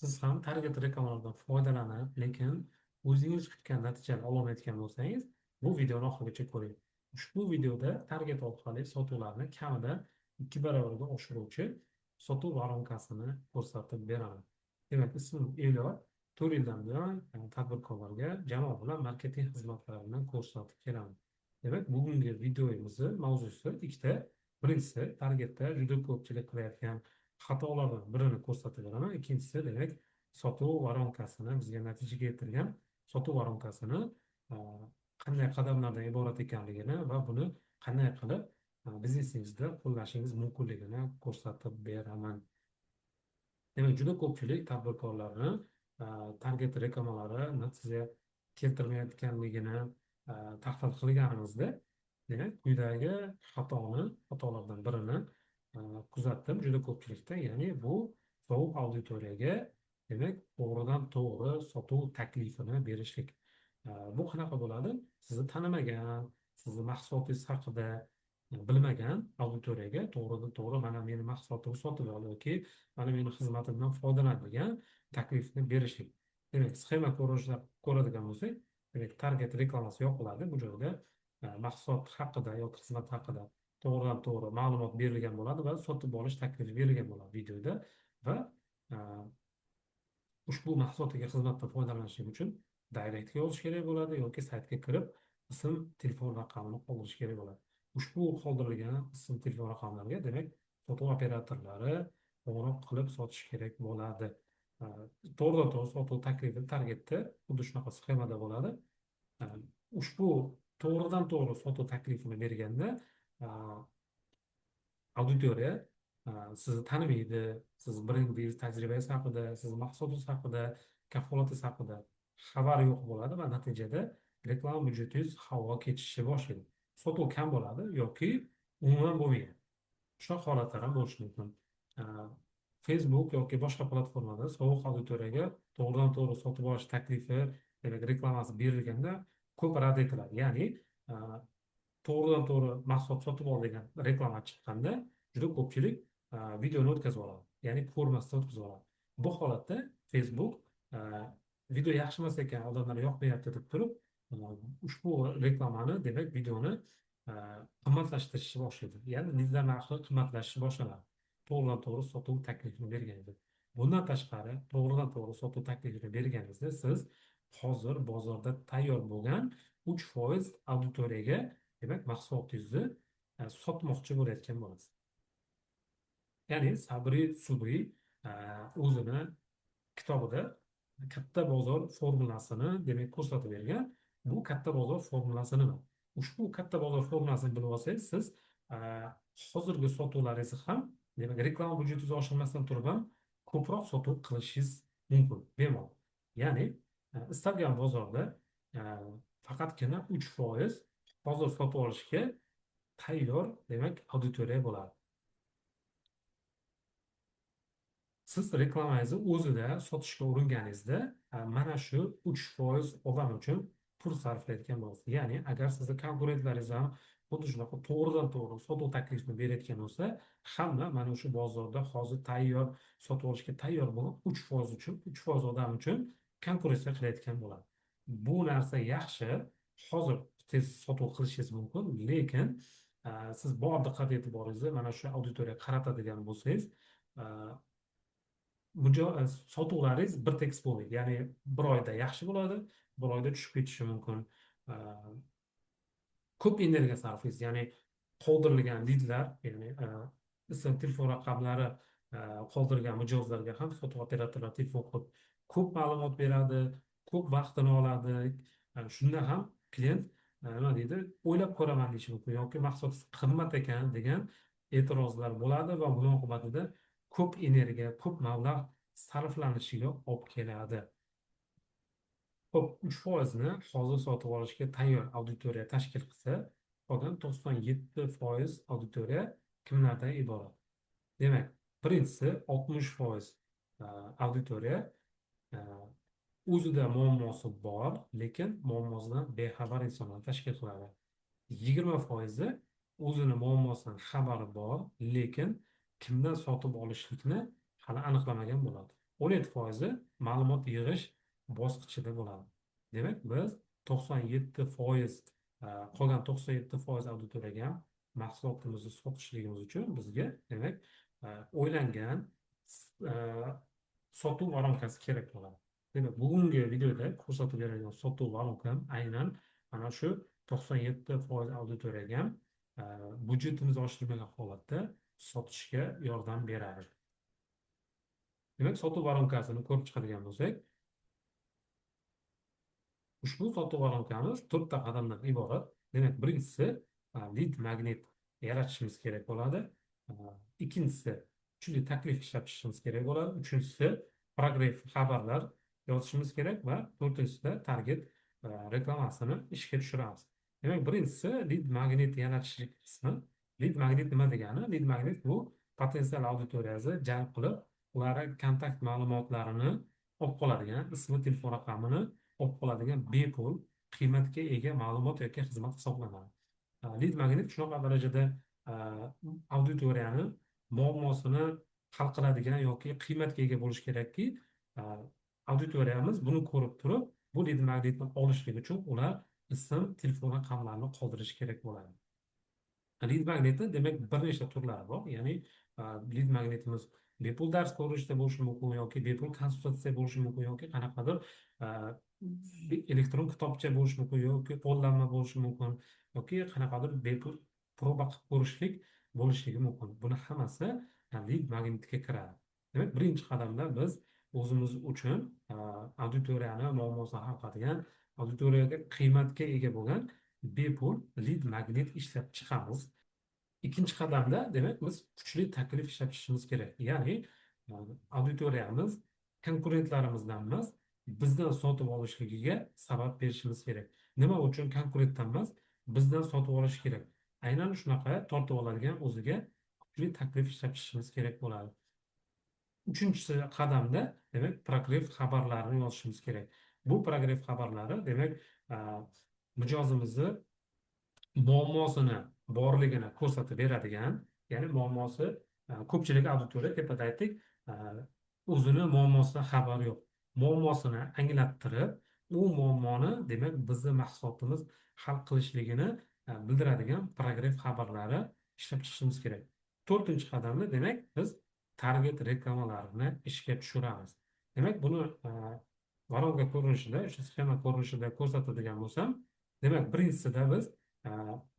Siz ham target reklamalardan foydalanib, lekin o'zingiz kutgan natijani ololmayotgan bo'lsangiz, bu videoni oxirigacha ko'ring. Ushbu videoda target orqali sotuvlarni kamida 2 barobarga oshiruvchi sotuv voronkasini ko'rsatib beraman. Demak, ismim Elyor. 4 yildan buyon tadbirkorlarga jamoa bilan marketing xizmatlarini ko'rsatib kelaman. Demak, bugungi videomizni mavzusi ikkita. Birinchisi, targetda juda ko'pchilik qilayotgan xatolardan birini ko'rsatib beraman. Ikkinchisi, demak, sotuv voronkasini bizga natija keltirgan sotuv voronkasini e, qanday qadamlardan iborat ekanligini va buni qanday qilib biznesingizda qo'llashingiz mumkinligini ko'rsatib beraman. Demak, juda ko'pchilik tadbirkorlarni target reklamalari natija keltirmayotganligini tahlil qilganimizda, demak, quyidagi xatolardan birini kuzatdim juda ko'pchilikda, ya'ni bu sovuq auditoriyaga, demak, to'g'ridan to'g'ri sotuv taklifini berishlik. Bu qanaqa bo'ladi? Sizni tanimagan, sizni mahsulotingiz haqida bilmagan auditoriyaga to'g'ridan to'g'ri mana meni mahsulotimni sotib ol yoki mana meni xizmatimdan foydalan degan taklifni berishlik. Demak, sxema ko'radigan bo'lsak, demak, target reklamasi yopiladi. Bu joyda mahsulot haqida yoki xizmat haqida to'g'ridan to'g'ri ma'lumot berilgan bo'ladi va sotib olish taklifi berilgan bo'ladi videoda. Va e, ushbu mahsulot yoki xizmatdan foydalanish uchun direktga yozish kerak bo'ladi yoki saytga kirib ism, telefon raqamini qoldirish kerak bo'ladi. Ushbu qoldirilgan ism, telefon raqamlariga, demak, sotuv operatorlari qo'ng'iroq qilib sotish kerak bo'ladi. To'g'ridan to'g'ri sotuv taklifi targetda xuddi shunaqa sxemada bo'ladi. Ushbu to'g'ridan to'g'ri sotuv taklifini berganda auditoriya sizni tanimaydi, siz brendingiz tajribasi haqida, siz mahsulotingiz haqida, kafolatingiz haqida xabari yo'q bo'ladi va natijada reklama byudjetingiz havoga ketishni boshlaydi. Sotuv kam bo'ladi yoki umuman bo'lmaydi. Shunaqa holatlar ham bo'lishi mumkin. Facebook yoki boshqa platformada sovuq auditoriyaga to'g'ridan to'g'ri sotib olish taklifi, demak, reklamasi berilganda ko'p rad etiladi. Ya'ni to'g'ridan to'g'ri mahsulot sotib ol degan reklama chiqqanda juda ko'pchilik videoni o'tkazib oladi, ya'ni ko'rmasdan o'tkazib oladi. Bu holatda Facebook video yaxshi emas ekan, odamlarga yoqmayapti deb turib, ushbu reklamani, demak, videoni qimmatlashtirishni boshlaydi, ya'ni lidlar narxi qimmatlashishni boshlanadi to'g'ridan to'g'ri sotuv taklifini berganingizda. Bundan tashqari, to'g'ridan to'g'ri sotuv taklifini berganingizda siz hozir bozorda tayyor bo'lgan 3% auditoriyaga, demak, mahsulotingizni sotmoqchi bo'layotgan bo'lasiz. Ya'ni Sabri Subri o'zini kitobida katta bozor formulasini, demak, ko'rsatib bergan. Bu katta bozor formulasi nima? Ushbu katta bozor formulasini bilib olsangiz, siz hozirgi sotuvlaringizni ham, demak, reklama byudjetingizni oshirmasdan turib ham ko'proq sotuv qilishingiz mumkin bemalol. Ya'ni istalgan bozorda faqatgina 3% hozir sotib olishga tayyor, demak, auditoriya bo'ladi. Siz reklamangizni o'zida sotishga uringaningizda mana shu 3% odam uchun pul sarflayotgan bo'lasiz. Ya'ni agar sizni konkurentlaringiz ham xuddi shunaqa to'g'ridan to'g'ri sotuv taklifini berayotgan bo'lsa, hamma mana shu bozorda hozir tayyor sotib olishga tayyor bo'lgan 3% uchun, 3% odam uchun konkurensiya qilayotgan bo'ladi. Bu narsa yaxshi, hozir tez sotuv qilishingiz mumkin, lekin siz bor diqqat e'tiboringizni mana shu auditoriyaga qaratadigan bo'lsangiz, sotuvlaringiz bir tekis bo'lmaydi. Ya'ni bir oyda yaxshi bo'ladi, bir oyda tushib ketishi mumkin. Ko'p energiya sarflaysiz, ya'ni qoldirilgan lidlar, ya'ni ism, telefon raqamlari qoldirilgan mijozlarga ham sotuv operatorlari telefon qilib ko'p ma'lumot beradi, ko'p vaqtini oladi. Shunda ham klient nima deydi, o'ylab ko'raman deyishi mumkin yoki mahsulot qimmat ekan degan e'tirozlar bo'ladi va buning oqibatida ko'p energiya, ko'p mablag' sarflanishiga olib keladi. Xo'p, 3%ni hozir sotib olishga tayyor auditoriya tashkil qilsa, qolgan 97% auditoriya kimlardan iborat? Demak, birinchisi 60% auditoriya o'zida muammosi bor, lekin muammosidan bexabar insonlar tashkil qiladi. 20% o'zini muammosidan xabari bor, lekin kimdan sotib olishlikni hali aniqlamagan bo'ladi. 17% ma'lumot yig'ish bosqichida bo'ladi. Demak, biz 97%, qolgan 97% auditoriyaga ham mahsulotimizni sotishligimiz uchun bizga, demak, o'ylangan e, sotuv voronkasi kerak bo'ladi. Demak, bugungi videoda ko'rsatib beradigan sotuv voronkam aynan mana shu 97% auditoriyaga ham budjetimiz oshirmagan holatda sotishga yordam beradi. Demak, sotuv voronkasini ko'rib chiqadigan bo'lsak, ushbu sotuv voronkamiz to'rtta qadamdan iborat. Demak, birinchisi lead magnet yaratishimiz kerak bo'ladi. Ikkinchisi kuchli taklif ishlab chiqishimiz kerak bo'ladi. Uchinchisi progress xabarlar yozishimiz kerak va to'rtinchisida target reklamasini ishga tushiramiz. Demak, birinchisi lead magnet yaratish qismi. Lead magnet nima degani? Lead magnet bu potensial auditoriyani jalb qilib, ularning kontakt ma'lumotlarini olib qoladigan, ismi, telefon raqamini olib qoladigan bepul qiymatga ega ma'lumot yoki xizmat hisoblanadi. Lead magnet shunaqa darajada auditoriyani muammosini hal qiladigan yoki qiymatga ega bo'lishi kerakki, auditoriyamiz buni ko'rib turib, bu lead magnetni olishlik uchun ular ism, telefon raqamlarini qoldirishi kerak bo'ladi. Lead magnetni demak bir nechta turlari bor. Ya'ni lead magnetimiz bepul dars ko'rinishida bo'lishi mumkin yoki bepul konsultatsiya bo'lishi mumkin yoki qanaqadir elektron kitobcha bo'lishi mumkin yoki qo'llanma bo'lishi mumkin yoki qanaqadir bepul proba qilib ko'rishlik bo'lishligi mumkin. Buni hammasi lead magnetga kiradi. Demak, birinchi qadamda biz o'zimiz uchun auditoriyani muammosini hal qiladigan, auditoriyaga qiymatga ega bo'lgan bepul lead magnet ishlab chiqamiz. Ikkinchi qadamda demak biz kuchli taklif ishlab chiqishimiz kerak. Ya'ni auditoriyamiz konkurentlarimizdan emas, bizdan sotib olishligiga sabab berishimiz kerak. Nima uchun konkurentdan emas, bizdan sotib olish kerak? Aynan shunaqa tortib oladigan o'ziga kuchli taklif ishlab chiqishimiz kerak bo'ladi. Uchinchi qadamda demak progress xabarlarini yozishimiz kerak. Bu progress xabarlari demak mijozimizni muammosini borligini ko'rsatib beradigan, ya'ni muammosi ko'pchilik auditoriya tepada aytdik, o'zini muammosidan xabari yo'q. Muammosini anglattirib, u muammoni demak bizni mahsulotimiz hal qilishligini bildiradigan progress xabarlari ishlab chiqishimiz kerak. To'rtinchi qadamda demak biz target reklamalarini ishga tushiramiz. Demak, buni voronka ko'rinishida, o'sha sxema ko'rinishida ko'rsatadigan bo'lsam, demak, birinchisida biz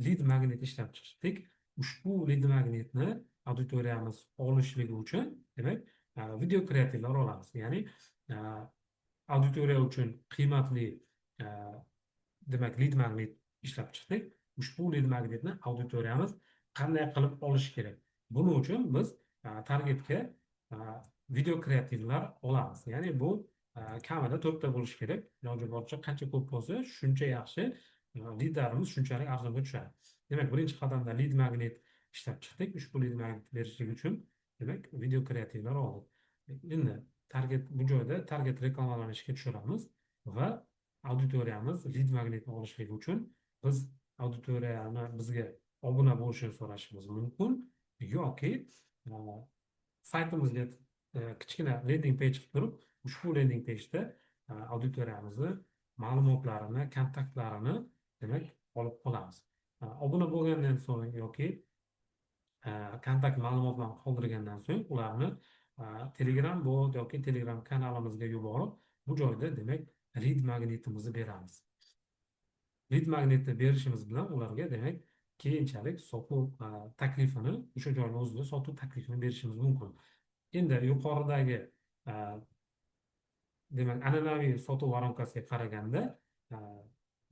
lead magnet ishlab chiqdik. Ushbu lead magnetni auditoriyamiz olishligi uchun demak video kreativlar olamiz. Ya'ni auditoriya uchun qiymatli demak lead magnet ishlab chiqdik. Ushbu lead magnetni auditoriyamiz qanday qilib olishi kerak? Buning uchun biz targetga video kreativlar olamiz. Ya'ni bu kamida 4 ta bo'lishi kerak. Iloji boricha qancha ko'p bo'lsa, shuncha yaxshi. Leadlarimiz shunchalik arzonga tushadi. Demak, birinchi qadamda lead magnet ishlab chiqdik. Ushbu lead magnet berishlik uchun demak video kreativlar oldik. Endi target bu joyda target reklamalarni ishga tushiramiz va auditoriyamiz lead magnetni olishligi uchun biz auditoriyani bizga obuna bo'lishini so'rashimiz mumkin yoki saytimizga kichkina landing page qilib turib, ushbu landing pageda auditoriyamizni ma'lumotlarini, kontaktlarini demak olib qolamiz. Obuna bo'lgandan so'ng yoki kontakt ma'lumotlarni qoldirgandan so'ng ularni Telegram bot yoki Telegram kanalimizga yuborib, bu joyda demak lead magnetimizni beramiz. Lead magnetni berishimiz bilan ularga demak keyinchalik sotuv taklifini o'sha joyning o'zida sotuv taklifini berishimiz mumkin. Endi yuqoridagi demak an'anaviy sotuv voronkasiga qaraganda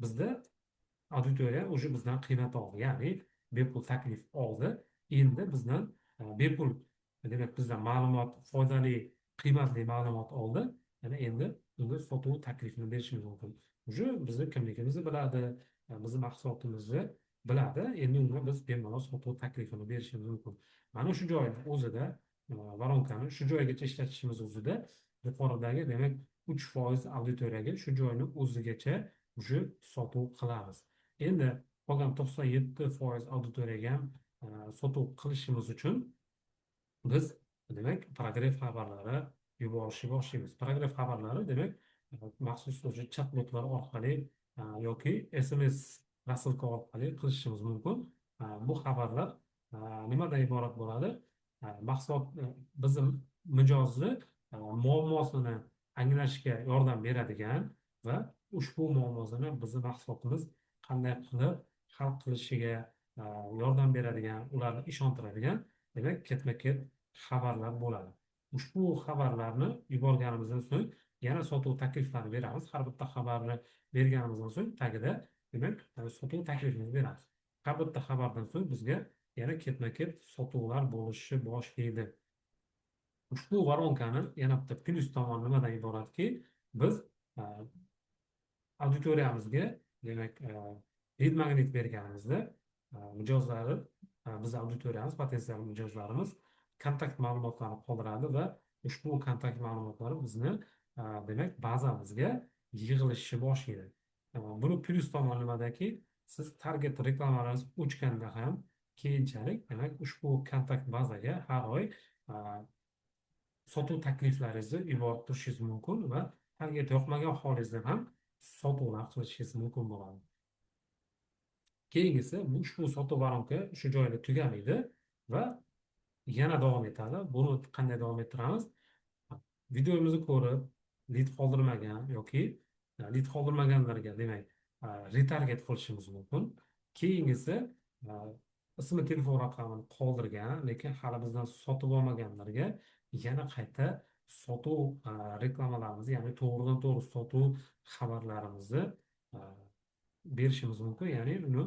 bizda auditoriya o'sha bizdan qiymat oldi, ya'ni bepul taklif oldi. Endi bizdan bepul demak bizdan ma'lumot, foydali, qiymatli ma'lumot oldi. Ya'ni endi unga sotuv taklifini berishimiz mumkin. O'sha bizni kimligimizni biladi, bizni mahsulotimizni biladi. Endi unga biz bemalol sotuv taklifini berishimiz mumkin. Mana shu joyda o'zida voronkani shu joygacha ishlatishimiz o'zida yuqoridagi demak 3% auditoriyaga shu joyni o'zigacha o'sha sotuv qilamiz. Endi qolgan 97% auditoriyaga ham sotuv qilishimiz uchun biz demak progress xabarlari yuborishni boshlaymiz. Paragraf xabarlari demak maxsus o'sha chatbotlar orqali yoki SMS rasilka orqali qilishimiz mumkin. Bu xabarlar nimadan iborat bo'ladi? Mahsulot bizni mijozni muammosini anglashga yordam beradigan va ushbu muammosini bizni mahsulotimiz qanday qilib hal qilishiga yordam beradigan, ularni ishontiradigan demak ketma-ket xabarlar bo'ladi. Ushbu xabarlarni yuborganimizdan so'ng yana sotuv takliflarini beramiz. Har bitta xabarni berganimizdan so'ng tagida demak sotuv taklifini beramiz. Har bitta xabardan so'ng bizga yana ketma-ket sotuvlar bo'lishni boshlaydi. Ushbu voronkani yana bitta plyus tomoni nimadan iboratki, biz auditoriyamizga demak lead magnet berganimizda mijozlari biz auditoriyamiz potensial mijozlarimiz kontakt ma'lumotlarini qoldiradi va ushbu kontakt ma'lumotlari bizni demak bazamizga yig'ilishni boshlaydi. Buni plyus tomoni nimadaki, siz target reklamalariniz o'chganda ham keyinchalik demak ushbu kontakt bazaga har oy sotuv takliflaringizni yuborib turishingiz mumkin va target yoqmagan holingizda ham sotuvlar qilishingiz mumkin bo'ladi. Keyingisi ushbu sotuv varonka shu joyda tugamaydi va yana davom etadi. Buni qanday davom ettiramiz? Videomizni ko'rib lead qoldirmagan yoki lead qoldirmaganlarga demak retarget qilishimiz mumkin. Keyingisi ismi telefon raqamini qoldirgan lekin hali bizdan sotib olmaganlarga yana qayta sotuv reklamalarimizni, ya'ni to'g'ridan to'g'ri sotuv xabarlarimizni berishimiz mumkin, ya'ni uni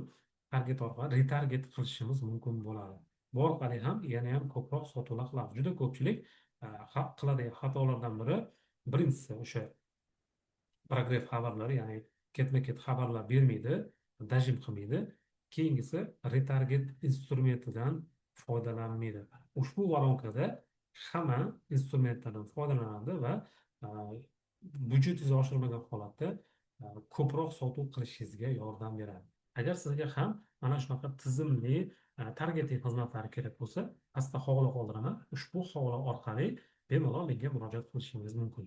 target orqali retarget qilishimiz mumkin bo'ladi. Bu orqali ham yana ham ko'proq sotuvlar qilamiz. Juda ko'pchilik qiladigan xatolardan biri birinchisi o'sha paragraf xabarlari, ya'ni ketma-ket xabarlar bermaydi, dajim qilmaydi. Keyingisi retarget instrumentidan foydalanmaydi. Ushbu voronkada hamma instrumentlardan foydalanadi va byudjetingizni oshirmagan holatda ko'proq sotuv qilishingizga yordam beradi. Agar sizga ham mana shunaqa tizimli targeting xizmatlari kerak bo'lsa, pastda havla qoldiraman. Ushbu havla orqali bemalol menga murojaat qilishingiz mumkin.